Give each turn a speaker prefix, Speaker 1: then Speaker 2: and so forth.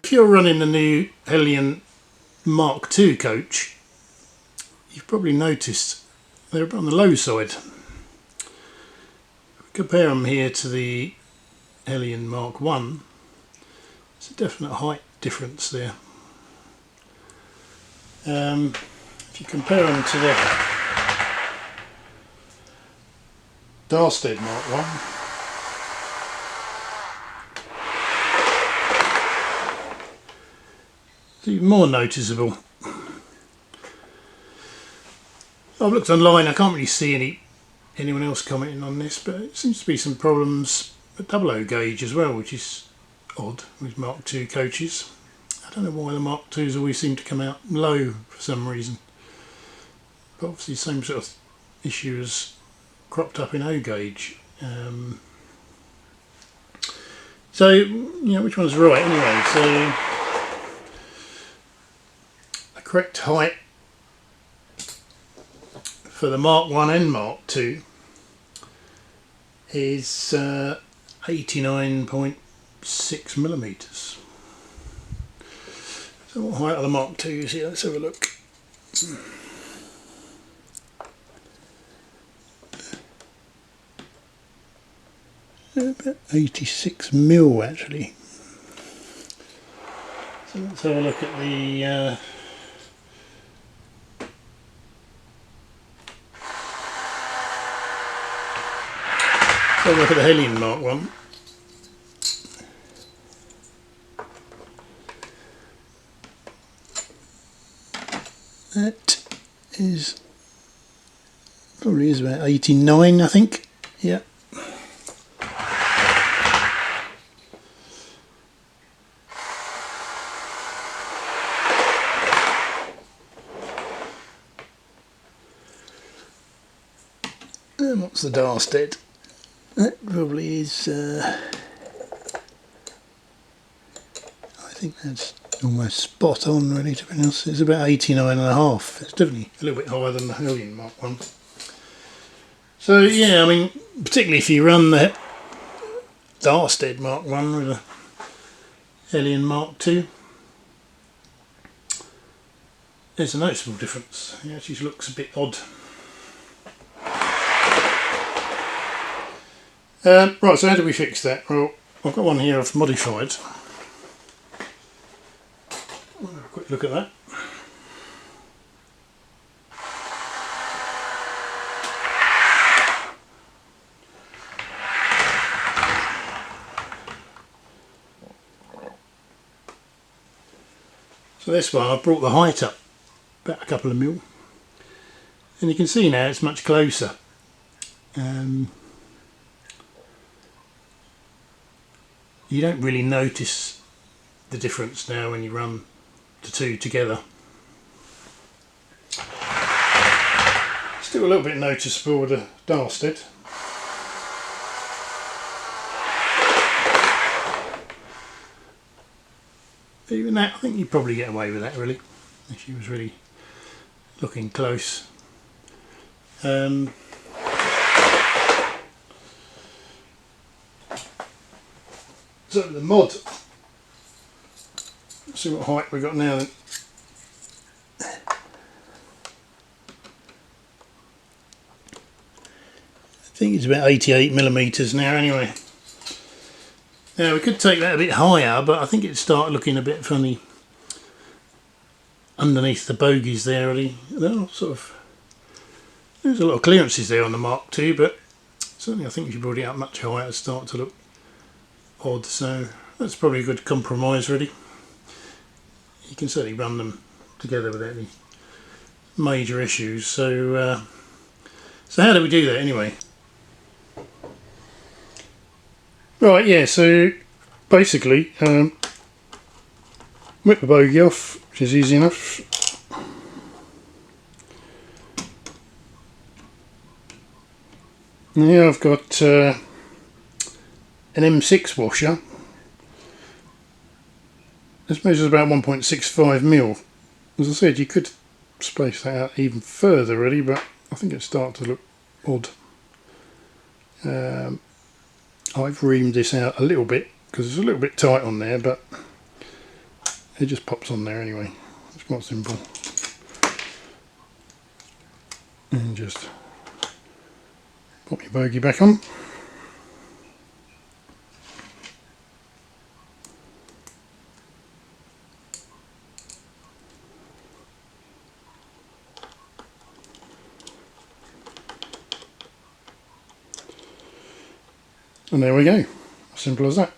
Speaker 1: If you're running the new Heljan Mk2 coach, you've probably noticed they're on the low side. Compare them here to the Heljan Mk1, there's a definite height difference there. If you compare them to the Darstaed Mk1, it's even more noticeable. I've looked online, I can't really see anyone else commenting on this, but it seems to be some problems at 00 gauge as well, which is odd with Mark II coaches. I don't know why the Mark IIs always seem to come out low for some reason, but obviously the same sort of issue has cropped up in O gauge. So, you know, which one's right anyway? So the correct height for the Mark I and Mark II is 89.6 millimeters. So what height are the Mark IIs here? Let's have a look. About 86 mil actually. So let's have a look at the so look at the Heljan Mk1. That is probably is about 89, I think. Yeah. And what's the Darstaed? That probably is, I think that's almost spot on really, to be honest. It's about 89.5. It's definitely a little bit higher than the Heljan Mk1. So yeah, I mean, particularly if you run the Darstaed Mk1 with a Heljan Mk2, there's a noticeable difference. It actually looks a bit odd. Right, so how do we fix that? Well, I've got one here I've modified. I'll have a quick look at that. So this one, I've brought the height up about a couple of mil, and you can see now it's much closer. You don't really notice the difference now when you run the two together. Still a little bit noticeable with the Darstaed. Even that, I think you'd probably get away with that really, if you was really looking close. So the mod, let's see what height we've got now then. I think it's about 88 millimeters now anyway. Now we could take that a bit higher, but I think it'd start looking a bit funny underneath the bogies there really. They're sort of, there's a lot of clearances there on the Mark II, but certainly I think if you brought it up much higher it'd start to look odd, so that's probably a good compromise really. You can certainly run them together without any major issues. So so how do we do that anyway? Right, yeah, so basically whip the bogie off, which is easy enough. Now I've got an M6 washer. This measures about 1.65mm. As I said, you could space that out even further really, but I think it's starting to look odd. I've reamed this out a little bit because it's a little bit tight on there, but it just pops on there anyway. It's quite simple. And just pop your bogie back on. And there we go. Simple as that.